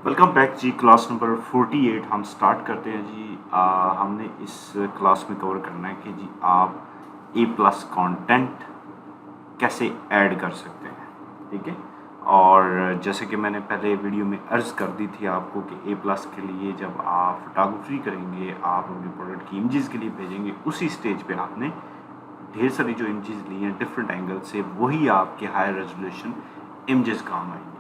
Welcome back जी। Class number 48 हम start करते हैं जी। हमने इस क्लास में कवर करना है कि जी आप ए प्लस कॉन्टेंट कैसे ऐड कर सकते हैं। ठीक है। और जैसे कि मैंने पहले वीडियो में अर्ज़ कर दी थी आपको कि ए प्लस के लिए जब आप फोटोग्राफी करेंगे, आप अपने प्रोडक्ट की इमेजेस के लिए भेजेंगे, उसी स्टेज पे आपने ढेर सारी जो इमेजेस ली हैं डिफरेंट एंगल से, वही आपके हाई रेजोल्यूशन इमेजेस काम आएंगी।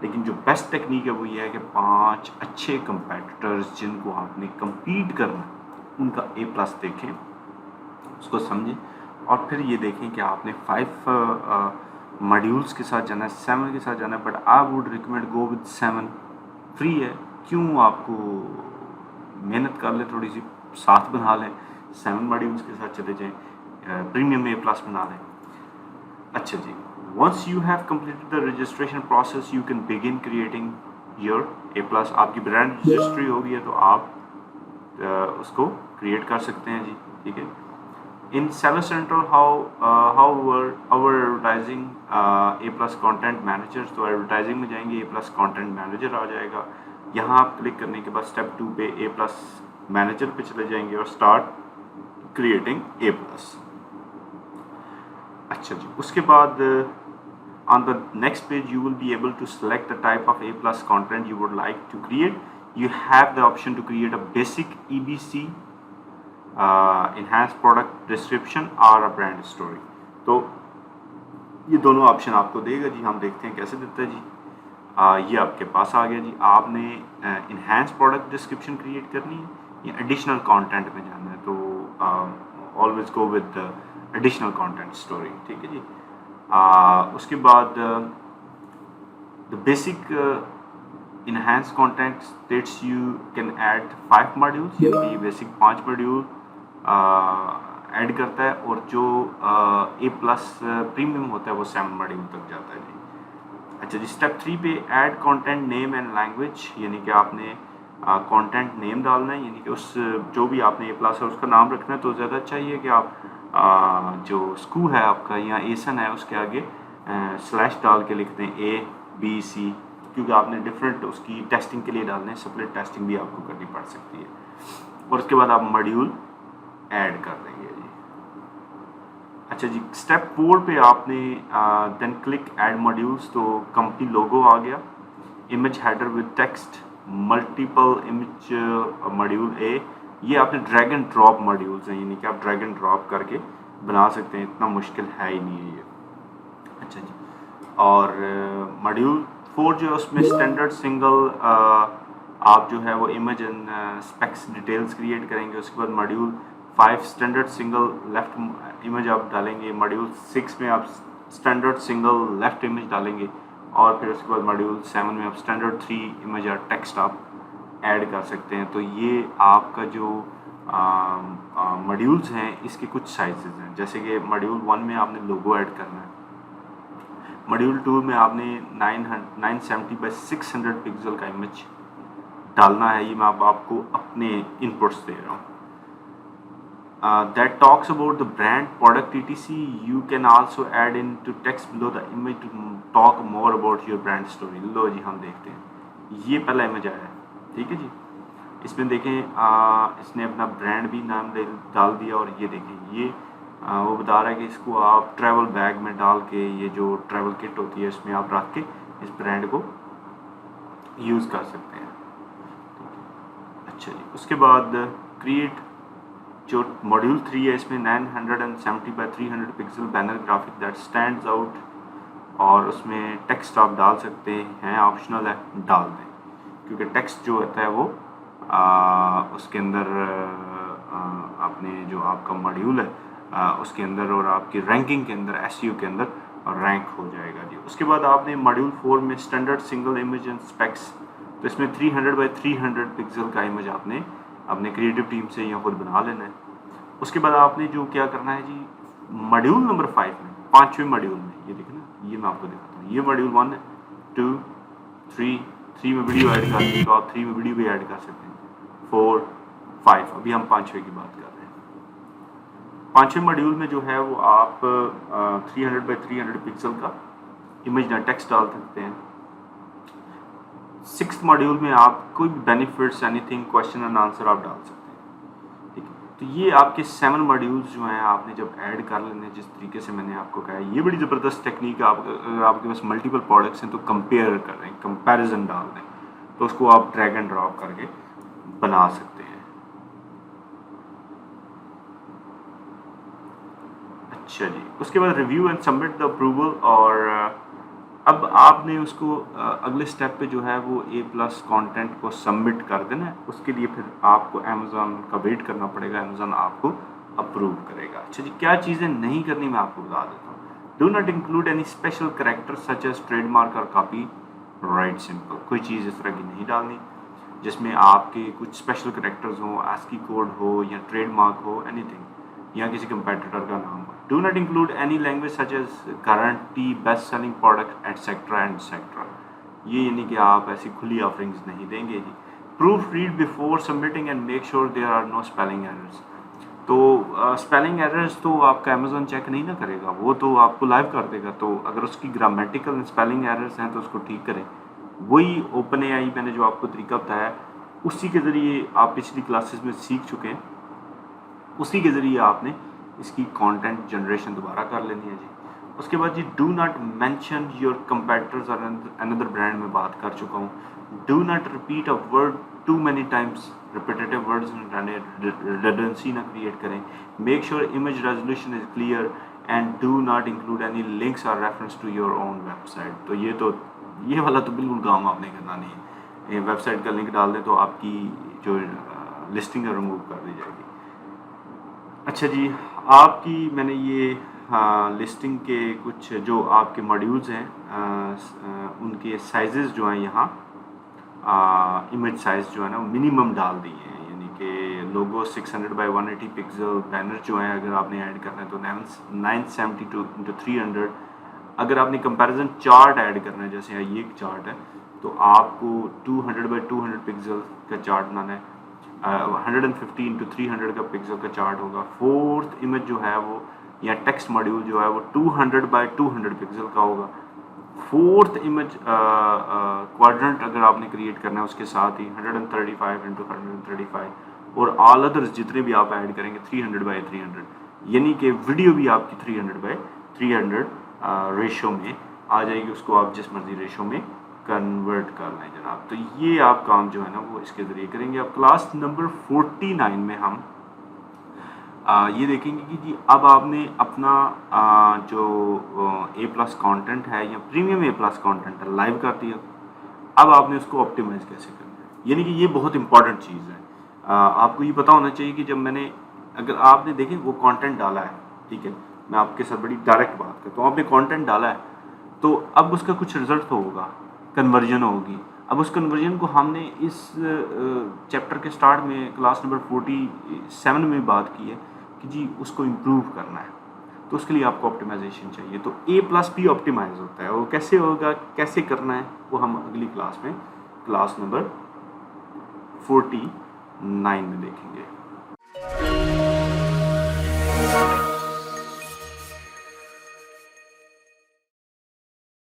लेकिन जो बेस्ट टेक्निक है वो ये है कि 5 अच्छे कंपेटिटर्स जिनको आपने compete करना है उनका ए प्लस देखें, उसको समझें और फिर ये देखें कि आपने 5 मॉड्यूल्स के साथ जाना है, 7 के साथ जाना है। But I would recommend go with 7। Free है, क्यों आपको मेहनत कर ले, थोड़ी सी 7 बना लें, 7 मॉड्यूल्स के साथ चले जाएँ, प्रीमियम ए प्लस बना लें। अच्छा जी, once you have completed the registration process you can begin creating your A plus। आपकी ब्रांड रजिस्ट्री हो गई है तो आप उसको क्रिएट कर सकते हैं जी। ठीक है। In Seller Central how our advertising A plus content manager, तो एडवर्टाइजिंग में जाएंगे, ए प्लस कॉन्टेंट मैनेजर आ जाएगा। यहाँ आप क्लिक करने के बाद स्टेप 2 पे ए प्लस मैनेजर पे चले जाएंगे और स्टार्ट क्रिएटिंग ए प्लस। अच्छा जी, उसके बाद on the next page you will be able to select the type of A plus content you would like to create. You have the option to create a basic EBC, enhanced product description or a brand story। तो ये दोनों option आपको देगा जी। हम देखते हैं कैसे देता है जी। ये आपके पास आ गया जी। आपने इन्हांस प्रोडक्ट डिस्क्रिप्शन क्रिएट करनी है या एडिशनल कंटेंट में जाना है, तो always go with additional content story. ठीक है जी। उसके बाद the basic enhance content states you can add 5 modules, यानी कि बेसिक 5 मॉड्यूल ऐड करता है, और जो ए प्लस प्रीमियम होता है वो 7 मॉड्यूल तक जाता है जी। अच्छा जी, स्टेप 3 पे add content name and language, यानी कि आपने कंटेंट नेम डालना है, यानी कि उस जो भी आपने ए प्लस है उसका नाम रखना है। तो ज़्यादा चाहिए कि आप जो स्कूल है आपका या एसन है उसके आगे स्लैश डाल के लिखते हैं ABC, क्योंकि आपने डिफरेंट उसकी टेस्टिंग के लिए डालने हैं, सेपरेट टेस्टिंग भी आपको करनी पड़ सकती है। और उसके बाद आप मॉड्यूल ऐड कर देंगे जी। अच्छा जी, स्टेप 4 पे आपने देन क्लिक ऐड मॉड्यूल्स, तो कंपनी लोगो आ गया, image header with text, multiple image module A, ये आपने ड्रैग एंड ड्रॉप मॉड्यूल्स हैं, यानी कि आप ड्रैग एंड ड्रॉप करके बना सकते हैं, इतना मुश्किल है ही नहीं है ये। अच्छा जी, और मॉड्यूल 4 जो है उसमें स्टैंडर्ड सिंगल आप जो है वो image and specs details create करेंगे। उसके बाद module 5 standard single left image आप डालेंगे। मॉड्यूल 6 में आप स्टैंडर्ड सिंगल लेफ्ट इमेज डालेंगे, और फिर उसके बाद मॉड्यूल 7 में आप स्टैंडर्ड 3 इमेज या टेक्स्ट आप ऐड कर सकते हैं। तो ये आपका जो मॉड्यूल्स हैं इसके कुछ साइजेस हैं, जैसे कि मॉड्यूल 1 में आपने लोगो ऐड करना है, मॉड्यूल 2 में आपने 970 बाई 600 पिक्सल का इमेज डालना है। ये मैं आपको अपने इनपुट्स दे रहा हूँ। That talks about the brand product etc, you can also add into text below the image to talk more about your brand story। लो जी, हम देखते हैं, ये पहला इमेज आया है। ठीक है जी, इसमें देखें इसने अपना ब्रांड भी नाम डाल दिया, और ये देखें ये वो बता रहा है कि इसको आप ट्रैवल बैग में डाल के, ये जो ट्रैवल किट होती है इसमें आप रख के इस ब्रांड को यूज़ कर सकते हैं। अच्छा जी, उसके बाद क्रिएट जो मॉड्यूल 3 है इसमें 970 by 300 pixel banner graphic that stands out, और उसमें टेक्स्ट आप डाल सकते हैं, ऑप्शनल है, डाल दें, क्योंकि टेक्स्ट जो होता है वो उसके अंदर आपने जो आपका मॉड्यूल है उसके अंदर और आपकी रैंकिंग के अंदर SEO के अंदर रैंक हो जाएगा जी। उसके बाद आपने मॉड्यूल 4 में standard single image and specs, तो इसमें 300 बाई 300 पिक्सल का इमेज आपने अपने क्रिएटिव टीम से या खुद बना लेना है। उसके बाद आपने जो क्या करना है जी, मॉड्यूल नंबर 5 में, 5वें मॉड्यूल में, ये देखना, ये मैं आपको दिखाता हूँ, ये मॉड्यूल 1 है, 2 3 में वीडियो ऐड करनी है तो आप 3 में वीडियो भी ऐड कर सकते हैं, 4 5, अभी हम 5वें की बात कर रहे हैं। 5वें मॉड्यूल में जो है वो आप 300 बाई 300 पिक्सल का इमेज या टेक्स्ट डाल सकते हैं। 6th मॉड्यूल में आप कोई भी benefits anything question and answer आप डाल सकते हैं, ठीक है। तो ये आपके 7 मॉड्यूल्स जो हैं आपने जब ऐड कर लेने, जिस तरीके से मैंने आपको कहा, ये बड़ी ज़बरदस्त टेक्निक है। आप अगर आपके पास मल्टीपल प्रोडक्ट्स हैं तो कंपेयर कर रहे हैं, कंपैरिजन डाल दें, तो उसको आप ड्रैग एंड ड्रॉप करके बना सकते हैं। अच्छा जी, उसके बाद review and submit the approval, और अब आपने उसको अगले स्टेप पे जो है वो A+ कंटेंट को सबमिट कर देना है। उसके लिए फिर आपको अमेज़ॉन का वेट करना पड़ेगा, अमेज़ॉन आपको अप्रूव करेगा। अच्छा जी, क्या चीज़ें नहीं करनी मैं आपको बता देता हूँ। Do not include any special character such as trademark और कॉपी राइट सिंपल। कोई चीज़ इस तरह की नहीं डालनी जिसमें आपके कुछ स्पेशल कैरेक्टर्स हो, ASCII कोड हो या ट्रेडमार्क हो, एनीथिंग, या किसी कंपेटिटर का नाम हो। Do not include any language such as guarantee, best selling product etcetera etcetera. ये यानी कि आप ऐसी खुली ऑफरिंग्स नहीं देंगे जी। Proof read before submitting and make sure there are no spelling errors. तो स्पेलिंग एरर्स तो आपका अमेज़ॉन चेक नहीं ना करेगा, वो तो आपको लाइव कर देगा। तो अगर उसकी ग्रामेटिकल स्पेलिंग एरर्स हैं तो उसको ठीक करें। वही OpenAI मैंने जो आपको तरीका बताया, उसी के ज़रिए आप पिछली क्लासेस में सीख चुके हैं, उसी के ज़रिए आपने इसकी कंटेंट जनरेशन दोबारा कर लेनी है जी। उसके बाद जी, do not mention your competitors और अनदर ब्रांड में बात कर चुका हूँ। Do not repeat a word too many times, repetitive words redundancy ना क्रिएट करें। Make sure image resolution is clear and do not include any links और reference to your own website. तो ये वाला तो बिल्कुल काम आपने करना नहीं है। वेबसाइट का लिंक डाल दें तो आपकी जो लिस्टिंग है रिमूव कर दी जाएगी। अच्छा जी, आपकी मैंने ये लिस्टिंग के कुछ जो आपके मॉड्यूल्स हैं उनके साइजेस जो हैं यहाँ इमेज साइज़ जो है ना मिनिमम डाल दिए हैं, यानी कि लोगो 600 बाई 180 पिक्सल, बैनर जो है अगर आपने ऐड करना है तो 972x300। अगर आपने कंपैरिजन चार्ट ऐड करना है, जैसे ये एक चार्ट है, तो आपको 200 बाई 200 पिक्सल का चार्ट बनाना है। 150x300 का पिक्सल का चार्ट होगा। फोर्थ इमेज जो है वो या टेक्स्ट मॉड्यूल जो है वो 200 बाई 200 पिक्सल का होगा। फोर्थ इमेज क्वाड्रेंट अगर आपने क्रिएट करना है उसके साथ ही 135x135, और ऑल अदर्स जितने भी आप ऐड करेंगे 300 बाई 300, यानी कि वीडियो भी आपकी 300 बाई 300 रेशो में आ जाएगी। उसको आप जिस मर्जी रेशो में कन्वर्ट कर लें जनाब। तो ये आप काम जो है ना वो इसके ज़रिए करेंगे। अब क्लास नंबर 49 में हम ये देखेंगे कि जी अब आपने अपना जो A+ कंटेंट है या प्रीमियम A+ कंटेंट है लाइव कर दिया। अब आपने उसको ऑप्टिमाइज़ कैसे करना है, यानी कि ये बहुत इंपॉर्टेंट चीज़ है। आपको ये पता होना चाहिए कि जब मैंने, अगर आपने देखें वो कंटेंट डाला है, ठीक है, मैं आपके साथ बड़ी डायरेक्ट बात करता हूँ, आपने कंटेंट डाला है तो अब उसका कुछ रिजल्ट तो होगा, कन्वर्जन होगी। अब उस कन्वर्जन को हमने इस चैप्टर के स्टार्ट में क्लास नंबर 47 में बात की है कि जी उसको इम्प्रूव करना है, तो उसके लिए आपको ऑप्टिमाइजेशन चाहिए। तो A+ भी ऑप्टिमाइज होता है, वो कैसे होगा, कैसे करना है, वो हम अगली क्लास में क्लास नंबर 49 में देखेंगे।